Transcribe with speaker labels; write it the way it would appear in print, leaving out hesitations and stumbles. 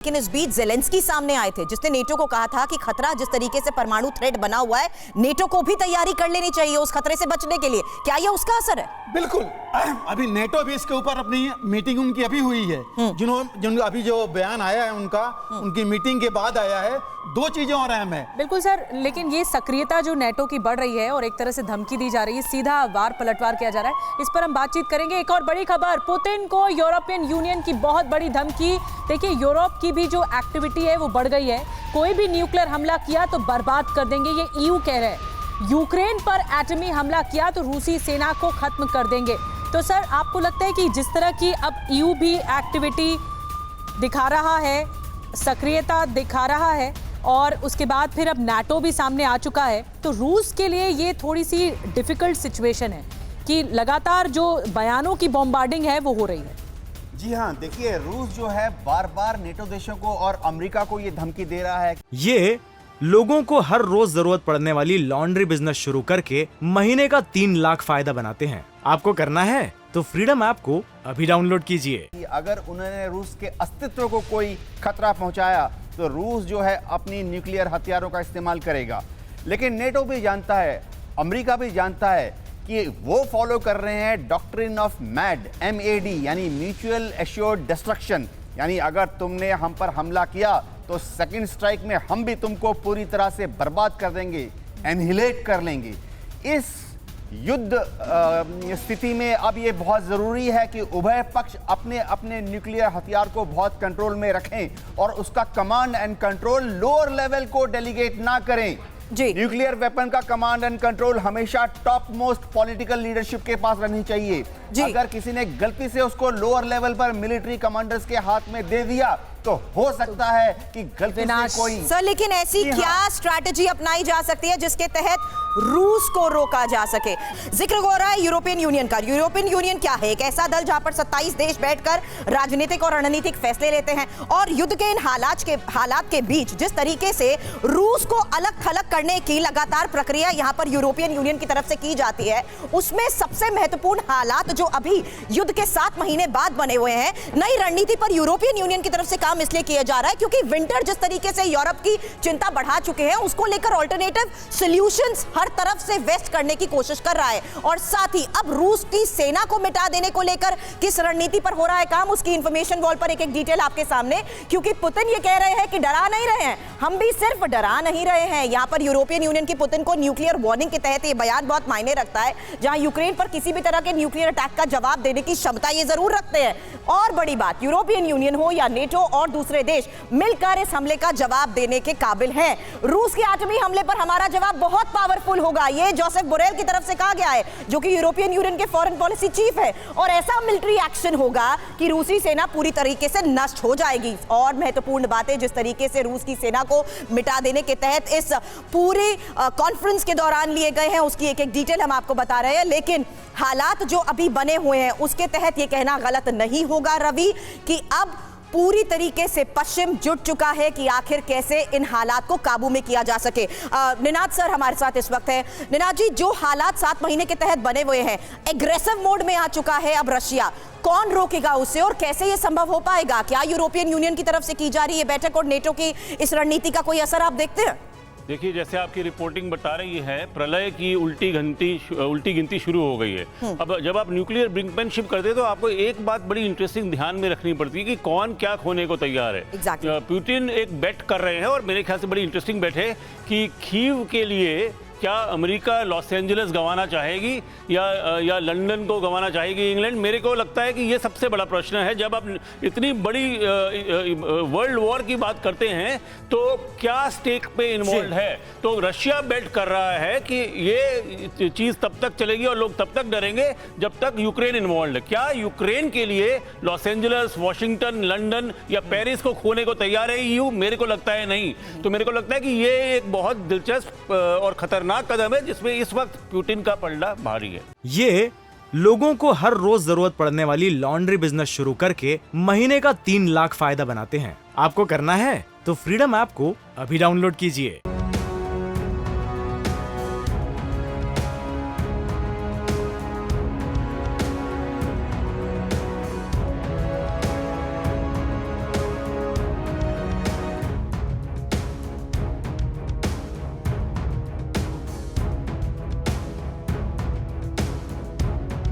Speaker 1: लेकिन इस बीच ज़ेलेंस्की सामने आए थे जिसने नेटो को कहा था कि खतरा जिस तरीके से परमाणु थ्रेट बना हुआ है, नेटो को भी तैयारी कर लेनी चाहिए उस खतरे से बचने के लिए। क्या यह उसका असर है?
Speaker 2: बिल्कुल। अभी नेटो भी इसके ऊपर अपनी मीटिंग उनकी अभी हुई है, जिन्होंने अभी जो बयान आया है उनका उनकी मीटिंग के बाद आया है। दो चीजें और अहम है।
Speaker 3: बिल्कुल सर, लेकिन ये सक्रियता जो नेटो की बढ़ रही है और एक तरह से धमकी दी जा रही है, सीधा वार पलटवार किया जा रहा है, इस पर हम बातचीत करेंगे। एक और बड़ी खबर, पुतिन को यूरोपियन यूनियन की बहुत बड़ी धमकी। देखिए, यूरोप की भी जो एक्टिविटी है वो बढ़ गई है। कोई भी न्यूक्लियर हमला किया तो बर्बाद कर देंगे, ये ईयू कह रहे हैं। यूक्रेन पर एटमी हमला किया तो रूसी सेना को खत्म कर देंगे। तो सर, आपको लगता है कि जिस तरह की अब ईयू भी एक्टिविटी दिखा रहा है, सक्रियता दिखा रहा है, और उसके बाद फिर अब नाटो भी सामने आ चुका है, तो रूस के लिए ये थोड़ी सी डिफिकल्ट सिचुएशन है कि लगातार जो बयानों की बॉम्बार्डिंग है वो हो रही है।
Speaker 4: जी हाँ, देखिए, रूस जो है बार बार नेटो देशों को और अमेरिका को ये धमकी दे रहा है।
Speaker 5: ये लोगों को हर रोज जरूरत पड़ने वाली लॉन्ड्री बिजनेस शुरू करके महीने का 3 लाख फायदा बनाते हैं। आपको करना है तो फ्रीडम ऐप को अभी डाउनलोड कीजिए।
Speaker 4: अगर उन्होंने रूस के अस्तित्व को कोई खतरा पहुंचाया तो रूस जो है अपनी न्यूक्लियर हथियारों का इस्तेमाल करेगा। लेकिन नेटो भी जानता है, अमेरिका भी जानता है कि वो फॉलो कर रहे हैं डॉक्ट्रिन ऑफ मैड, MAD, यानी म्यूचुअल एश्योर्ड डिस्ट्रक्शन। यानी अगर तुमने हम पर हमला किया तो सेकंड स्ट्राइक में हम भी तुमको पूरी तरह से बर्बाद कर देंगे, एनहिलेट कर लेंगे। इस युद्ध स्थिति में अब ये बहुत ज़रूरी है कि उभय पक्ष अपने अपने न्यूक्लियर हथियार को बहुत कंट्रोल में रखें और उसका command and control lower level को डेलीगेट ना करें। न्यूक्लियर वेपन का कमांड एंड कंट्रोल हमेशा टॉप मोस्ट पॉलिटिकल लीडरशिप के पास रहनी चाहिए। अगर किसी ने गलती से उसको लोअर लेवल पर मिलिट्री कमांडर्स के हाथ में दे दिया तो हो सकता है कि गलती से कोई
Speaker 1: सर, लेकिन ऐसी क्या स्ट्रैटेजी अपनाई जा सकती है जिसके तहत रूस को रोका जा सके? जिक्र हो रहा है यूरोपियन यूनियन का। यूरोपियन यूनियन क्या है? एक ऐसा दल जहां पर 27 देश बैठकर राजनीतिक और रणनीतिक फैसले लेते हैं, और युद्ध के इन हालात के बीच जिस तरीके से रूस को अलग थलग करने की लगातार प्रक्रिया यहां पर यूरोपियन यूनियन की तरफ से की जाती है, उसमें सबसे महत्वपूर्ण हालात जो अभी युद्ध के 7 महीने बाद बने हुए हैं, नई रणनीति पर यूरोपियन यूनियन की तरफ से काम इसलिए किया जा रहा है क्योंकि विंटर जिस तरीके से यूरोप की चिंता बढ़ा चुके हैं, उसको लेकर ऑल्टरनेटिव सॉल्यूशंस हर तरफ से वेस्ट करने की कोशिश कर रहा है। और साथ ही अब रूस की सेना को मिटा देने को लेकर किस रणनीति पर हो रहा है काम, उसकी इंफॉर्मेशन वॉल पर एक एक डिटेल आपके सामने। क्योंकि पुतिन ये कह रहे हैं कि डरा नहीं रहे हैं, हम भी सिर्फ डरा नहीं रहे हैं। यहां पर यूरोपियन यूनियन की पुतिन को न्यूक्लियर वार्निंग के तहत ये बयान बहुत मायने रखता है, जहां यूक्रेन पर किसी भी तरह के न्यूक्लियर अटैक का जवाब देने की क्षमता ये जरूर रखते हैं। और बड़ी बात, यूरोपियन यूनियन हो या नेटो और दूसरे देश मिलकर इस हमले का जवाब देने के काबिल हैं। रूस के एटमी हमले पर हमारा जवाब बहुत पावरफुल होगा, ये जोसेफ बोरेल की तरफ से कहा गया है, जो कि यूरोपियन यूनियन के फॉरेन पॉलिसी चीफ है। और ऐसा मिलिट्री एक्शन होगा कि रूसी सेना पूरी तरीके से नष्ट हो जाएगी। और महत्वपूर्ण बातें, जिस तरीके से रूस की सेना को मिटा देने के तहत इस पूरे कॉन्फ्रेंस के दौरान लिए गए हैं, उसकी एक एक डिटेल हम आपको बता रहे हैं। लेकिन हालात जो अभी बने हुए हैं उसके तहत यह कहना गलत नहीं होगा रवि कि अब पूरी तरीके से पश्चिम जुट चुका है कि आखिर कैसे इन हालात को काबू में किया जा सके। निनाद सर हमारे साथ इस वक्त है। निनाद जी, जो हालात 7 महीने के तहत बने हुए हैं, एग्रेसिव मोड में आ चुका है अब रशिया, कौन रोकेगा उसे और कैसे ये संभव हो पाएगा? क्या यूरोपियन यूनियन की तरफ से की जा रही है बैठक और नेटो की इस रणनीति का कोई असर आप देखते हैं?
Speaker 6: देखिए, जैसे आपकी रिपोर्टिंग बता रही है, प्रलय की उल्टी गिनती शुरू हो गई है। अब जब आप न्यूक्लियर ब्रिंकमैनशिप करते हैं तो आपको एक बात बड़ी इंटरेस्टिंग ध्यान में रखनी पड़ती है कि कौन क्या खोने को तैयार है। पुतिन एक बेट कर रहे हैं और मेरे ख्याल से बड़ी इंटरेस्टिंग बेट है कि कीव के लिए क्या अमेरिका लॉस एंजलिस गंवाना चाहेगी या लंदन को गंवाना चाहेगी इंग्लैंड? मेरे को लगता है कि ये सबसे बड़ा प्रश्न है। जब आप इतनी बड़ी वर्ल्ड वॉर की बात करते हैं तो क्या स्टेक पे इन्वॉल्व है? तो रशिया बेट कर रहा है कि ये चीज़ तब तक चलेगी और लोग तब तक डरेंगे जब तक यूक्रेन इन्वॉल्व है। क्या यूक्रेन के लिए लॉस एंजलिस, वॉशिंगटन, लंदन या पेरिस को खोने को तैयार है ईयू? मेरे को लगता है नहीं। तो मेरे को लगता है कि ये एक बहुत दिलचस्प और खतरनाक कदम है जिसमें इस वक्त पुतिन का पलड़ा भारी है।
Speaker 5: ये लोगों को हर रोज जरूरत पड़ने वाली लॉन्ड्री बिजनेस शुरू करके महीने का 3 लाख फायदा बनाते हैं। आपको करना है तो फ्रीडम ऐप को अभी डाउनलोड कीजिए।